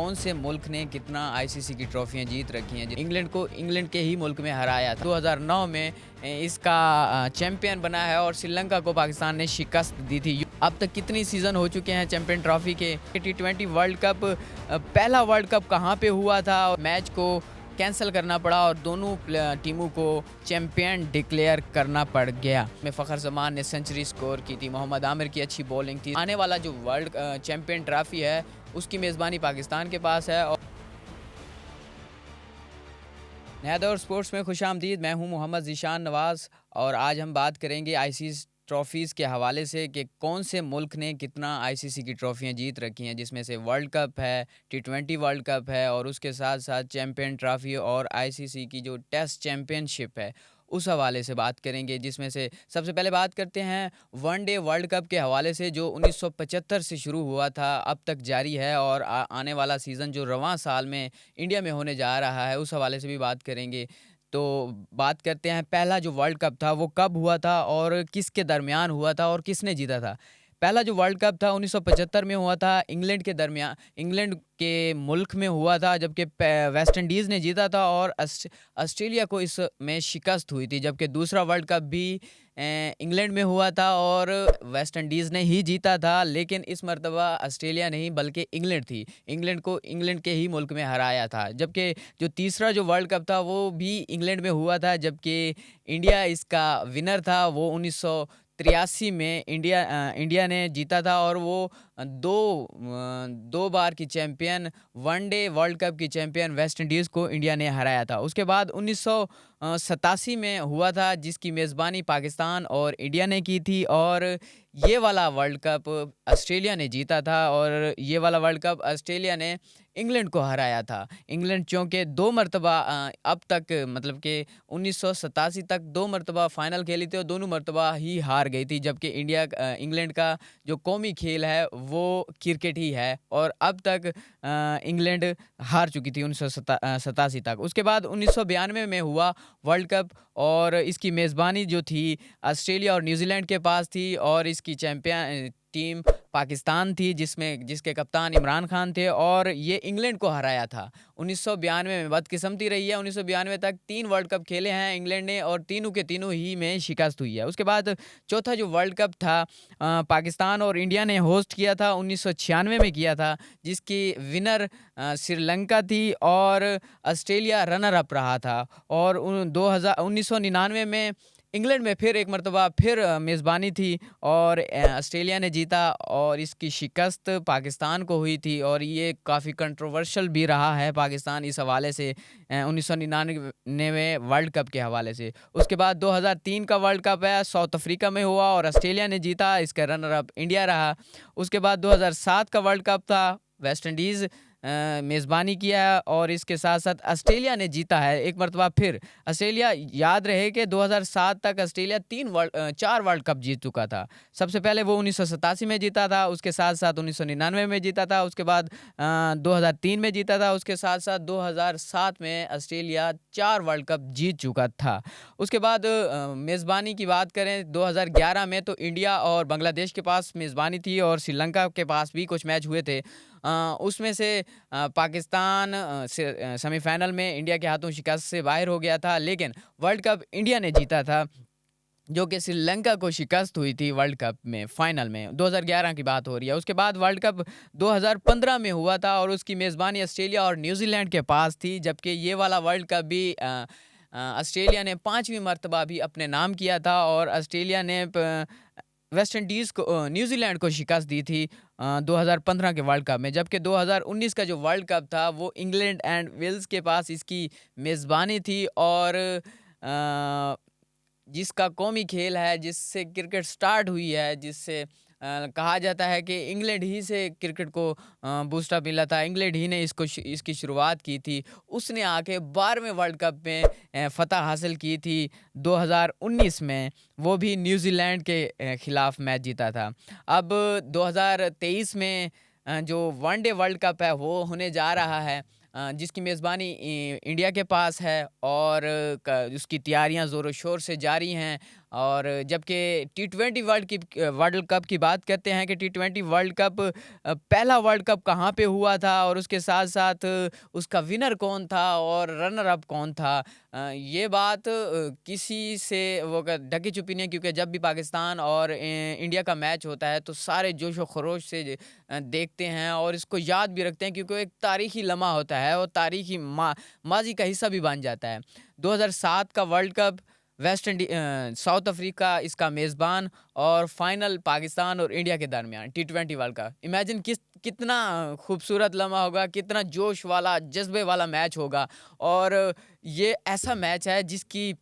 कौन से मुल्क ने कितना आईसीसी की ट्रॉफियां जीत रखी हैं। इंग्लैंड के ही मुल्क में हराया 2009 में इसका चैंपियन बना है और श्रीलंका को पाकिस्तान ने शिकस्त दी थी। अब तक कितनी सीज़न हो चुके हैं चैंपियन ट्रॉफी के। T20 वर्ल्ड कप पहला वर्ल्ड कप कहाँ पे हुआ था, मैच को कैंसिल करना पड़ा और दोनों टीमों को चैंपियन डिक्लेयर करना पड़ गया। में फ़खर जमान ने सेंचुरी स्कोर की थी, मोहम्मद आमिर की अच्छी बॉलिंग थी। आने वाला जो वर्ल्ड चैंपियन ट्रॉफी है उसकी मेज़बानी पाकिस्तान के पास है। और नया दौर स्पोर्ट्स में खुशामदीद। मैं हूं मोहम्मद ज़ीशान नवाज़ और आज हम बात करेंगे आईसीसी ट्रॉफीज़ के हवाले से कि कौन से मुल्क ने कितना आईसीसी की ट्रॉफियां जीत रखी हैं, जिसमें से वर्ल्ड कप है, T20 वर्ल्ड कप है और उसके साथ साथ चैंपियन ट्रॉफी और आईसीसी की जो टेस्ट चैंपियनशिप है उस हवाले से बात करेंगे। जिसमें से सबसे पहले बात करते हैं वनडे वर्ल्ड कप के हवाले से, जो 1975 से शुरू हुआ था, अब तक जारी है और आने वाला सीज़न जो रवां साल में इंडिया में होने जा रहा है उस हवाले से भी बात करेंगे। तो बात करते हैं पहला जो वर्ल्ड कप था वो कब हुआ था और किसके दरमियान हुआ था और किसने जीता था। पहला जो वर्ल्ड कप था 1975 में हुआ था, इंग्लैंड के मुल्क में हुआ था, जबकि वेस्ट इंडीज़ ने जीता था और ऑस्ट्रेलिया को इस में शिकस्त हुई थी। जबकि दूसरा वर्ल्ड कप भी इंग्लैंड में हुआ था और वेस्ट इंडीज़ ने ही जीता था, लेकिन इस मर्तबा ऑस्ट्रेलिया नहीं बल्कि इंग्लैंड के ही मुल्क में हराया था। जबकि जो तीसरा जो वर्ल्ड कप था वो भी इंग्लैंड में हुआ था, जबकि इंडिया इसका विनर था। वो 1983 में इंडिया ने जीता था और वो दो बार की चैंपियन वनडे वर्ल्ड कप की चैंपियन वेस्ट इंडीज़ को इंडिया ने हराया था। उसके बाद 1987 में हुआ था, जिसकी मेज़बानी पाकिस्तान और इंडिया ने की थी और ये वाला वर्ल्ड कप ऑस्ट्रेलिया ने जीता था और ये वाला वर्ल्ड कप ऑस्ट्रेलिया ने इंग्लैंड को हराया था। इंग्लैंड चूँकि दो मरतबा अब तक मतलब कि 1987 तक दो मरतबा फ़ाइनल खेली थी और दोनों मरतबा ही हार गई थी, जबकि इंग्लैंड का जो कौमी खेल है वो क्रिकेट ही है और अब तक इंग्लैंड हार चुकी थी 1987 तक। उसके बाद 1992 में हुआ वर्ल्ड कप और इसकी मेज़बानी जो थी ऑस्ट्रेलिया और न्यूजीलैंड के पास थी और इसकी चैंपियन टीम पाकिस्तान थी, जिसके कप्तान इमरान खान थे और ये इंग्लैंड को हराया था 1992 में। बदकिस्मती रही है, 1992 तक 3 वर्ल्ड कप खेले हैं इंग्लैंड ने और तीनों के तीनों ही में शिकस्त हुई है। उसके बाद चौथा जो वर्ल्ड कप था पाकिस्तान और इंडिया ने होस्ट किया था, 1996 में किया था, जिसकी विनर श्रीलंका थी और ऑस्ट्रेलिया रनर अप रहा था। और 1999 में इंग्लैंड में फिर एक मरतबा फिर मेज़बानी थी और ऑस्ट्रेलिया ने जीता और इसकी शिकस्त पाकिस्तान को हुई थी और ये काफ़ी कंट्रोवर्शियल भी रहा है पाकिस्तान इस हवाले से 1999 वर्ल्ड कप के हवाले से। उसके बाद 2003 का वर्ल्ड कप है, साउथ अफ्रीका में हुआ और ऑस्ट्रेलिया ने जीता, इसका रनर अप इंडिया रहा। उसके बाद 2007 का वर्ल्ड कप था, वेस्ट इंडीज़ मेज़बानी किया है और इसके साथ साथ ऑस्ट्रेलिया ने जीता है एक मरतबा फिर। ऑस्ट्रेलिया, याद रहे कि 2007 तक ऑस्ट्रेलिया 4 वर्ल्ड कप जीत चुका था। सबसे पहले वो 1987 में जीता था, उसके साथ साथ 1999 में जीता था, उसके बाद 2003 में जीता था, उसके साथ साथ 2007 में ऑस्ट्रेलिया 4 वर्ल्ड कप जीत चुका था। उसके बाद मेज़बानी की बात करें 2011 में तो इंडिया और बांग्लादेश के पास मेज़बानी थी और श्रीलंका के पास भी कुछ मैच हुए थे। उसमें से पाकिस्तान सेमीफाइनल में इंडिया के हाथों शिकस्त से बाहर हो गया था, लेकिन वर्ल्ड कप इंडिया ने जीता था, जो कि श्रीलंका को शिकस्त हुई थी वर्ल्ड कप में फाइनल में। 2011 की बात हो रही है। उसके बाद वर्ल्ड कप 2015 में हुआ था और उसकी मेज़बानी ऑस्ट्रेलिया और न्यूजीलैंड के पास थी, जबकि ये वाला वर्ल्ड कप भी ऑस्ट्रेलिया ने 5वीं मरतबा भी अपने नाम किया था और ऑस्ट्रेलिया ने वेस्ट इंडीज़ को न्यूजीलैंड को शिकस्त दी थी 2015 के वर्ल्ड कप में। जबकि 2019 का जो वर्ल्ड कप था वो इंग्लैंड एंड वेल्स के पास इसकी मेज़बानी थी और जिसका कौमी खेल है, जिससे क्रिकेट स्टार्ट हुई है, जिससे कहा जाता है कि इंग्लैंड ही से क्रिकेट को बूस्टअप मिला था, इंग्लैंड ही ने इसकी शुरुआत की थी। उसने आके 12वें वर्ल्ड कप में फ़तह हासिल की थी 2019 में, वो भी न्यूजीलैंड के ख़िलाफ़ मैच जीता था। अब 2023 में जो वनडे वर्ल्ड कप है वो होने जा रहा है, जिसकी मेज़बानी इंडिया के पास है और उसकी तैयारियां ज़ोरों शोर से जारी हैं। और जबकि टी20 वर्ल्ड कप की बात करते हैं कि टी20 वर्ल्ड कप पहला वर्ल्ड कप कहाँ पे हुआ था और उसके साथ साथ उसका विनर कौन था और रनर अप कौन था। ये बात किसी से वो ढकी छुपी नहीं है, क्योंकि जब भी पाकिस्तान और इंडिया का मैच होता है तो सारे जोश व खरोश से देखते हैं और इसको याद भी रखते हैं, क्योंकि वो एक तारीखी लम्हा होता है और तारीखी माजी का हिस्सा भी बन जाता है। 2007 का वर्ल्ड कप साउथ अफ्रीका इसका मेज़बान और फाइनल पाकिस्तान और इंडिया के दरमियान टी20 वर्ल्ड कप। इमेजिन कितना खूबसूरत लम्हा होगा, कितना जोश वाला जज्बे वाला मैच होगा। और ये ऐसा मैच है जिसकी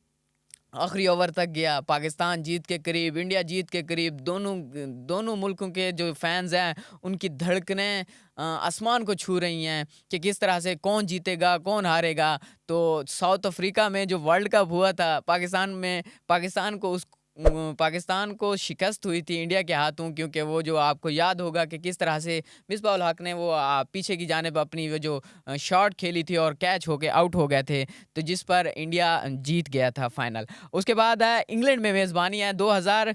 आखिरी ओवर तक गया, पाकिस्तान जीत के करीब, इंडिया जीत के करीब, दोनों दोनों मुल्कों के जो फैंस हैं उनकी धड़कनें आसमान को छू रही हैं कि किस तरह से कौन जीतेगा कौन हारेगा। तो साउथ अफ्रीका में जो वर्ल्ड कप हुआ था, पाकिस्तान को शिकस्त हुई थी इंडिया के हाथों, क्योंकि वो जो आपको याद होगा कि किस तरह से मिसबाह उल हक ने वो पीछे की जानिब अपनी वो जो शॉट खेली थी और कैच होके आउट हो गए थे, तो जिस पर इंडिया जीत गया था फाइनल। उसके बाद है इंग्लैंड में मेज़बानी है 2000,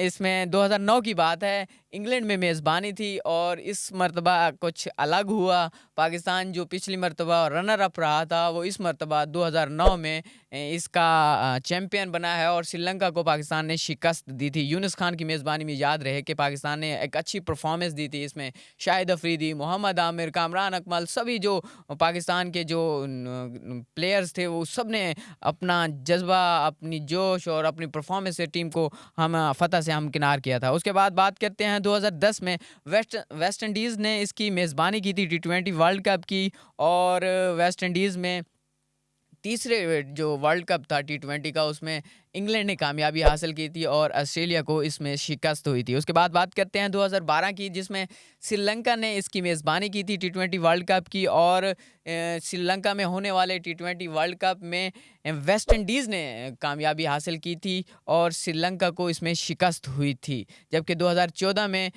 इसमें 2009 की बात है, इंग्लैंड में मेज़बानी थी और इस मर्तबा कुछ अलग हुआ। पाकिस्तान जो पिछली मर्तबा रनर अप रहा था, वो इस मर्तबा 2009 में इसका चैम्पियन बना है और श्रीलंका को पाकिस्तान ने शिकस्त दी थी। यूनुस खान की मेज़बानी में याद रहे कि पाकिस्तान ने एक अच्छी परफॉर्मेंस दी थी। इसमें शाहिद अफरीदी, मोहम्मद आमिर, कामरान अकमल, सभी जो पाकिस्तान के जो प्लेयर्स थे वो सब ने अपना जज्बा, अपनी जोश और अपनी परफॉर्मेंस से टीम को फतह से हमकिनार किया था। उसके बाद बात करते हैं 2010 में वेस्ट इंडीज़ ने इसकी मेज़बानी की थी टी20 वर्ल्ड कप की, और वेस्ट इंडीज़ में तीसरे जो वर्ल्ड कप था टी20 का, उसमें इंग्लैंड ने कामयाबी हासिल की थी और ऑस्ट्रेलिया को इसमें शिकस्त हुई थी। उसके बाद बात करते हैं 2012 की, जिसमें श्रीलंका ने इसकी मेज़बानी की थी टी20 वर्ल्ड कप की, और श्रीलंका में होने वाले टी20 वर्ल्ड कप में वेस्ट इंडीज़ ने कामयाबी हासिल की थी और श्रीलंका को इसमें शिकस्त हुई थी। जबकि 2014 में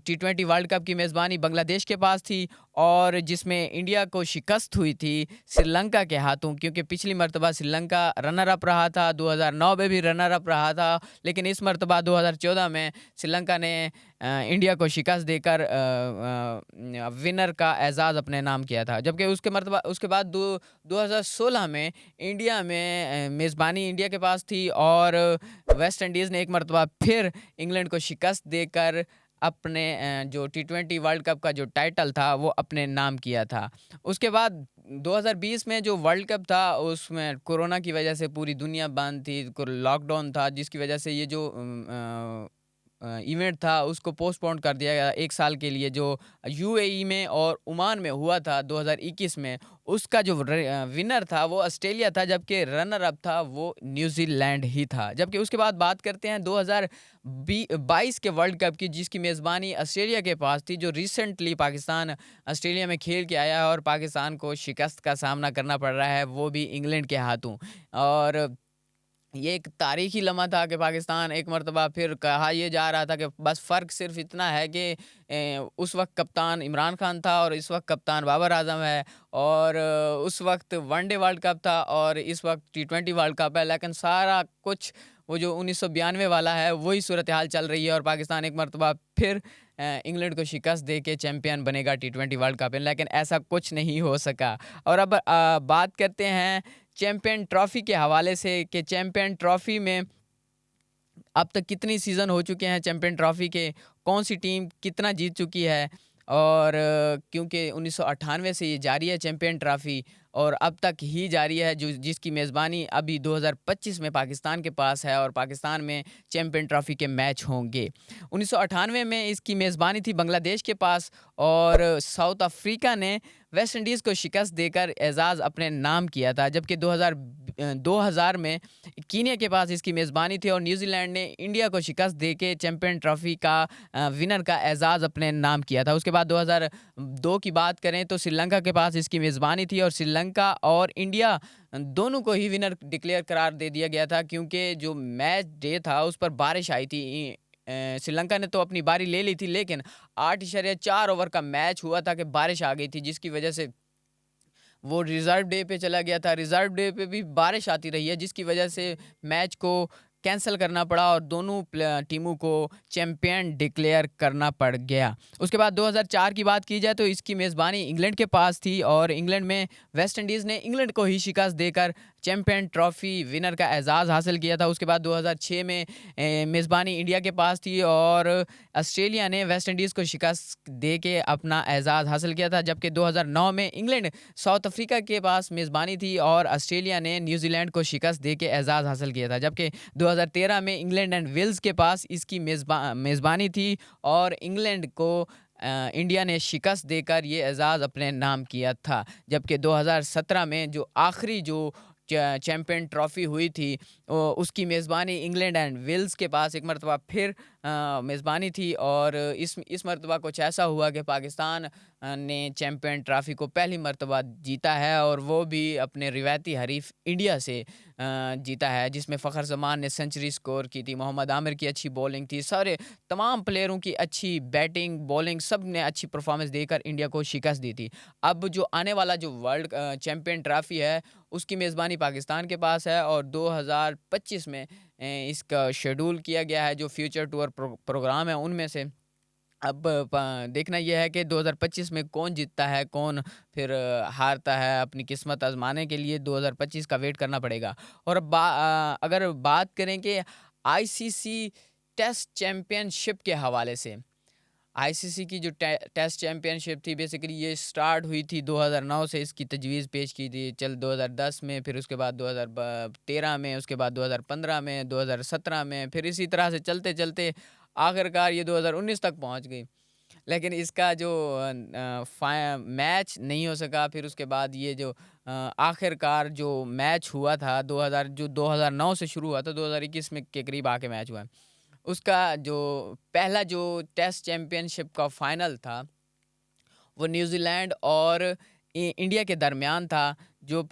टी20 वर्ल्ड कप की मेज़बानी बांग्लादेश के पास थी और जिसमें इंडिया को शिकस्त हुई थी श्रीलंका के हाथों, क्योंकि पिछली मर्तबा श्रीलंका रनर अप रहा था, 2009 में भी रनर अप रहा था, लेकिन इस मर्तबा 2014 में श्रीलंका ने इंडिया को शिकस्त देकर विनर का एजाज़ अपने नाम किया था। जबकि उसके बाद 2016 में इंडिया में मेज़बानी इंडिया के पास थी और वेस्ट इंडीज़ ने एक मर्तबा फिर इंग्लैंड को शिकस्त देकर अपने जो टी20 वर्ल्ड कप का जो टाइटल था वो अपने नाम किया था। उसके बाद 2020 में जो वर्ल्ड कप था उसमें कोरोना की वजह से पूरी दुनिया बंद थी, लॉकडाउन था, जिसकी वजह से ये जो इवेंट था उसको पोस्टपोन कर दिया गया 1 साल के लिए, जो यूएई में और ओमान में हुआ था 2021 में। उसका जो विनर था वो ऑस्ट्रेलिया था, जबकि रनर अप था वो न्यूजीलैंड ही था। जबकि उसके बाद बात करते हैं 2022 के वर्ल्ड कप की, जिसकी मेज़बानी ऑस्ट्रेलिया के पास थी, जो रिसेंटली पाकिस्तान ऑस्ट्रेलिया में खेल के आया है और पाकिस्तान को शिकस्त का सामना करना पड़ रहा है, वो भी इंग्लैंड के हाथों। और ये एक तारीखी लम्हा था कि पाकिस्तान एक मर्तबा फिर कहा ये जा रहा था कि बस फ़र्क सिर्फ इतना है कि उस वक्त कप्तान इमरान खान था और इस वक्त कप्तान बाबर आजम है, और उस वक्त वनडे वर्ल्ड कप था और इस वक्त टी20 वर्ल्ड कप है। लेकिन सारा कुछ वो जो 1992 वाला है वही सूरत हाल चल रही है और पाकिस्तान एक मर्तबा फिर इंग्लैंड को शिकस्त दे के चैम्पियन बनेगा टी20 वर्ल्ड कप में, लेकिन ऐसा कुछ नहीं हो सका। और अब बात करते हैं चैम्पियन ट्रॉफ़ी के हवाले से कि चैम्पियन ट्रॉफ़ी में अब तक कितनी सीज़न हो चुके हैं चैम्पियन ट्रॉफ़ी के, कौन सी टीम कितना जीत चुकी है। और क्योंकि 1998 से ये जारी है चैम्पियन ट्रॉफ़ी और अब तक ही जारी है, जो जिसकी मेज़बानी अभी 2025 में पाकिस्तान के पास है और पाकिस्तान में चैम्पियन ट्रॉफ़ी के मैच होंगे। 1998 में इसकी मेज़बानी थी बांग्लादेश के पास और साउथ अफ्रीका ने वेस्ट इंडीज़ को शिकस्त देकर एजाज़ अपने नाम किया था। जबकि 2000 में कीनिया के पास इसकी मेज़बानी थी और न्यूजीलैंड ने इंडिया को शिकस्त देके चैम्पियन ट्रॉफ़ी का विनर का एजाज़ अपने नाम किया था। उसके बाद 2002 की बात करें तो श्रीलंका के पास इसकी मेज़बानी थी और श्रीलंका और इंडिया दोनों को ही विनर डिक्लेयर करार दे दिया गया था, क्योंकि जो मैच डे था उस पर बारिश आई थी। श्रीलंका ने तो अपनी बारी ले ली थी, लेकिन 8.4 ओवर का मैच हुआ था कि बारिश आ गई थी, जिसकी वजह से वो रिज़र्व डे पे चला गया था। रिज़र्व डे पे भी बारिश आती रही है, जिसकी वजह से मैच को कैंसल करना पड़ा और दोनों टीमों को चैंपियन डिक्लेयर करना पड़ गया। उसके बाद 2004 की बात की जाए तो इसकी मेज़बानी इंग्लैंड के पास थी और इंग्लैंड में वेस्ट इंडीज़ ने इंग्लैंड को ही शिकस्त देकर चैंपियन ट्रॉफी विनर का एजाज़ हासिल किया था। उसके बाद 2006 में मेज़बानी इंडिया के पास थी और ऑस्ट्रेलिया ने वेस्ट इंडीज़ को शिकस्त दे के अपना एजाज़ हासिल किया था, जबकि 2009 में इंग्लैंड साउथ अफ्रीका के पास मेज़बानी थी और ऑस्ट्रेलिया ने न्यूजीलैंड को शिकस्त दे के एजाज़ हासिल किया था, जबकि 2013 में इंग्लैंड एंड वेल्स के पास इसकी मेज़बानी थी और इंग्लैंड को इंडिया ने शिकस्त देकर ये एजाज़ अपने नाम किया था। जबकि 2017 में जो आखिरी जो चैंपियन ट्रॉफी हुई थी उसकी मेज़बानी इंग्लैंड एंड वेल्स के पास एक मरतबा फिर मेज़बानी थी और इस मरतबा कुछ ऐसा हुआ कि पाकिस्तान ने चैंपियन ट्रॉफी को पहली मरतबा जीता है और वो भी अपने रिवायती हरीफ इंडिया से जीता है, जिसमें फ़खर ज़मान ने सेंचुरी स्कोर की थी, मोहम्मद आमिर की अच्छी बॉलिंग थी, सारे तमाम प्लेयरों की अच्छी बैटिंग बॉलिंग सब ने अच्छी परफॉर्मेंस देकर इंडिया को शिकस्त दी थी। अब जो आने वाला जो वर्ल्ड चैंपियन ट्रॉफी है उसकी मेज़बानी पाकिस्तान के पास है और 2025 में इसका शेड्यूल किया गया है। जो फ्यूचर टूर प्रोग्राम है उनमें से अब देखना यह है कि 2025 में कौन जीतता है, कौन फिर हारता है। अपनी किस्मत आजमाने के लिए 2025 का वेट करना पड़ेगा। और अब अगर बात करें कि आईसीसी टेस्ट चैंपियनशिप के हवाले से, आईसीसी की जो टेस्ट चैंपियनशिप थी बेसिकली ये स्टार्ट हुई थी 2009 से, इसकी तजवीज़ पेश की थी 2010 में, फिर उसके बाद 2013 में, उसके बाद 2015 में, 2017 में, फिर इसी तरह से चलते चलते आखिरकार ये 2019 तक पहुंच गई। लेकिन इसका जो मैच नहीं हो सका। फिर उसके बाद ये जो आखिरकार जो मैच हुआ था 2009 से शुरू हुआ था 2021 में के करीब आके मैच हुआ है, उसका जो पहला जो टेस्ट चैंपियनशिप का फाइनल था वो न्यूजीलैंड और इंडिया के दरमियान था। जो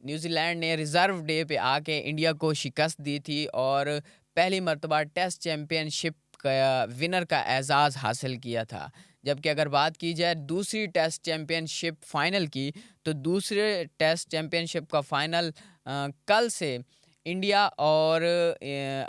न्यूजीलैंड ने रिज़र्व डे पे आके इंडिया को शिकस्त दी थी और पहली मर्तबा टेस्ट चैंपियनशिप का विनर का एजाज़ हासिल किया था। जबकि अगर बात की जाए दूसरी टेस्ट चैंपियनशिप फाइनल की, तो दूसरे टेस्ट चैंपियनशिप का फाइनल कल से इंडिया और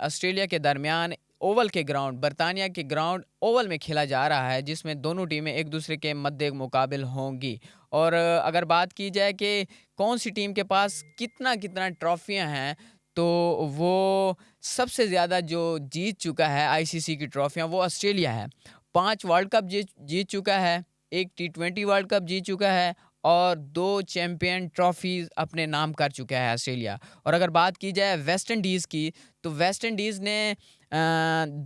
ऑस्ट्रेलिया के दरमियान ओवल के ग्राउंड, बरतानिया के ग्राउंड ओवल में खेला जा रहा है, जिसमें दोनों टीमें एक दूसरे के मद्दे मुकाबिल होंगी। और अगर बात की जाए कि कौन सी टीम के पास कितना कितना ट्रॉफियां हैं, तो वो सबसे ज़्यादा जो जीत चुका है आईसीसी की ट्रॉफियां वो ऑस्ट्रेलिया है। 5 वर्ल्ड कप जीत चुका है, एक टी20 वर्ल्ड कप जीत चुका है और 2 चैंपियन ट्रॉफीज़ अपने नाम कर चुका है ऑस्ट्रेलिया। और अगर बात की जाए वेस्ट इंडीज़ की, तो वेस्ट इंडीज़ ने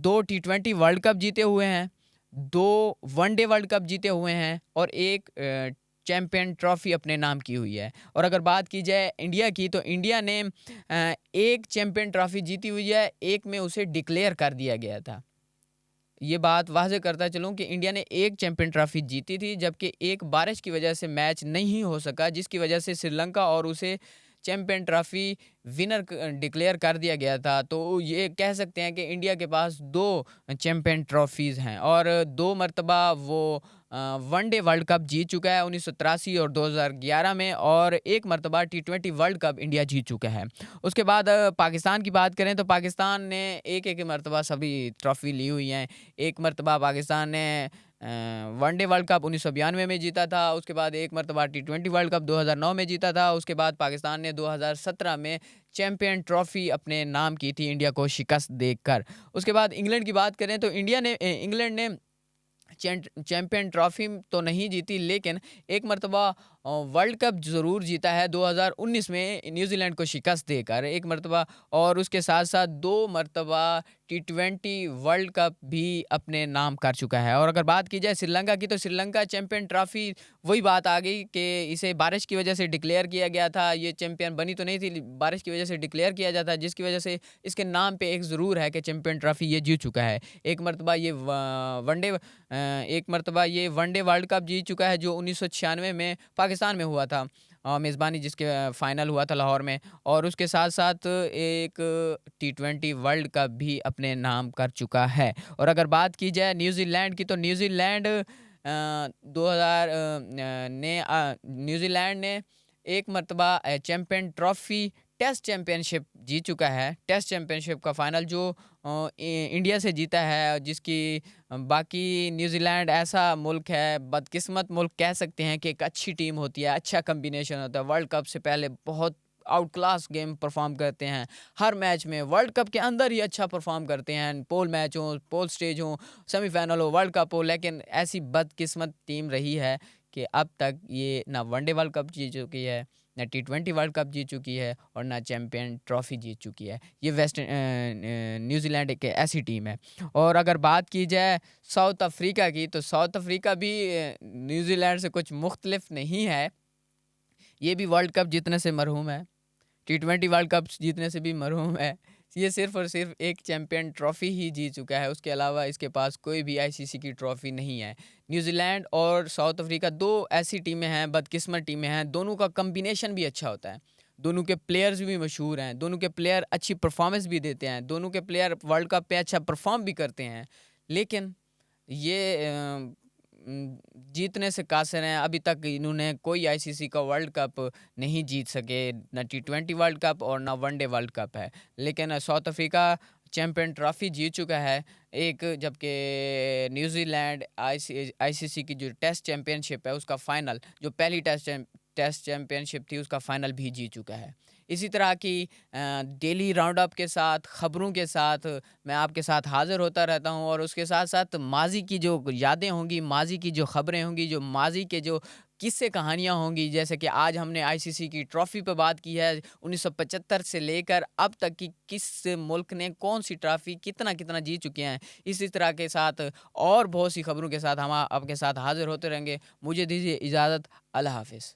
2 टी20 वर्ल्ड कप जीते हुए हैं, 2 वनडे वर्ल्ड कप जीते हुए हैं और एक चैंपियन ट्रॉफी अपने नाम की हुई है। और अगर बात की जाए इंडिया की, तो इंडिया ने एक चैंपियन ट्रॉफी जीती हुई है, एक में उसे डिक्लेयर कर दिया गया था। ये बात वाज़ेह करता चलूँ कि इंडिया ने एक चैंपियन ट्रॉफी जीती थी, जबकि एक बारिश की वजह से मैच नहीं हो सका, जिसकी वजह से श्रीलंका और उसे चैंपियन ट्रॉफी विनर डिक्लेयर कर दिया गया था। तो ये कह सकते हैं कि इंडिया के पास 2 चैंपियन ट्रॉफीज़ हैं और 2 मरतबा वो वनडे वर्ल्ड कप जीत चुका है 1983 और 2011 में, और एक मरतबा टी20 वर्ल्ड कप इंडिया जीत चुका है। उसके बाद पाकिस्तान की बात करें तो पाकिस्तान ने एक मरतबा सभी ट्रॉफी ली हुई हैं। एक मरतबा पाकिस्तान ने वनडे वर्ल्ड कप 1992 में जीता था, उसके बाद एक मरतबा टी20 वर्ल्ड कप 2009 में जीता था, उसके बाद पाकिस्तान ने 2017 में चैंपियन ट्रॉफी अपने नाम की थी इंडिया को शिकस्त देकर। उसके बाद इंग्लैंड की बात करें तो इंग्लैंड ने चैंपियन ट्रॉफी तो नहीं जीती, लेकिन एक मरतबा वर्ल्ड कप ज़रूर जीता है 2019 में न्यूजीलैंड को शिकस्त देकर एक मरतबा, और उसके साथ साथ 2 मरतबा टी20 वर्ल्ड कप भी अपने नाम कर चुका है। और अगर बात की जाए श्रीलंका की, तो श्रीलंका चैंपियन ट्रॉफी वही बात आ गई कि इसे बारिश की वजह से डिक्लेयर किया गया था। ये चैंपियन बनी तो नहीं थी, बारिश की वजह से डिक्लेयर किया जाता है, जिसकी वजह से इसके नाम पे एक ज़रूर है कि चैंपियन ट्रॉफी ये जीत चुका है। एक मरतबा ये वनडे एक मरतबा ये वनडे वर्ल्ड कप जीत चुका है, जो 1996 में पाकिस्तान में हुआ था, मेज़बानी जिसके फाइनल हुआ था लाहौर में, और उसके साथ साथ एक टी20 वर्ल्ड कप भी अपने नाम कर चुका है। और अगर बात की जाए न्यूजीलैंड की, तो न्यूजीलैंड 2000 न्यूजीलैंड ने एक मरतबा चैंपियन ट्रॉफी टेस्ट चैंपियनशिप जीत चुका है। टेस्ट चैंपियनशिप का फाइनल जो इंडिया से जीता है, जिसकी बाकी न्यूजीलैंड ऐसा मुल्क है, बदकिस्मत मुल्क कह सकते हैं कि एक अच्छी टीम होती है, अच्छा कम्बिनेशन होता है, वर्ल्ड कप से पहले बहुत आउट क्लास गेम परफॉर्म करते हैं, हर मैच में वर्ल्ड कप के अंदर ही अच्छा परफॉर्म करते हैं, पोल मैच हो, पोल स्टेज हो, सेमीफाइनल हो, वर्ल्ड कप हो। लेकिन ऐसी बदकिस्मत टीम रही है कि अब तक ये ना वनडे वर्ल्ड कप जीत चुकी है, ना T20 वर्ल्ड कप जीत चुकी है, और ना चैंपियन ट्रॉफी जीत चुकी है। ये न्यूजीलैंड एक ऐसी टीम है। और अगर बात की जाए साउथ अफ्रीका की, तो साउथ अफ्रीका भी न्यूजीलैंड से कुछ मुख्तलिफ नहीं है। ये भी वर्ल्ड कप जीतने से मरहूम है, T20 वर्ल्ड कप जीतने से भी मरहूम है। ये सिर्फ और सिर्फ एक चैंपियन ट्रॉफी ही जीत चुका है, उसके अलावा इसके पास कोई भी आईसीसी की ट्रॉफी नहीं है। न्यूजीलैंड और साउथ अफ्रीका दो ऐसी टीमें हैं, बदकिस्मत टीमें हैं, दोनों का कम्बिनेशन भी अच्छा होता है, दोनों के प्लेयर्स भी मशहूर हैं, दोनों के प्लेयर अच्छी परफॉर्मेंस भी देते हैं, दोनों के प्लेयर वर्ल्ड कप पे अच्छा परफॉर्म भी करते हैं। लेकिन ये जीतने से कासिर हैं। अभी तक इन्होंने कोई आईसीसी का वर्ल्ड कप नहीं जीत सके, ना T20 वर्ल्ड कप और ना वनडे वर्ल्ड कप है। लेकिन साउथ अफ्रीका चैंपियन ट्रॉफी जीत चुका है एक, जबकि न्यूजीलैंड आईसीसी की जो टेस्ट चैंपियनशिप है उसका फाइनल, जो पहली टेस्ट चैंपियनशिप थी, उसका फाइनल भी जीत चुका है। इसी तरह की डेली राउंड अप के साथ, ख़बरों के साथ मैं आपके साथ हाज़िर होता रहता हूँ, और उसके साथ-साथ माज़ी की जो यादें होंगी, माज़ी की जो ख़बरें होंगी, जो माज़ी के जो किस्से कहानियाँ होंगी, जैसे कि आज हमने आईसीसी की ट्रॉफ़ी पे बात की है, 1975 से लेकर अब तक की किस मुल्क ने कौन-सी ट्रॉफ़ी कितना-कितना जीत चुके हैं। इसी तरह के साथ और बहुत सी ख़बरों के साथ हम आपके साथ हाज़िर होते रहेंगे। मुझे दीजिए इजाज़त। अल्लाह हाफ़िज़।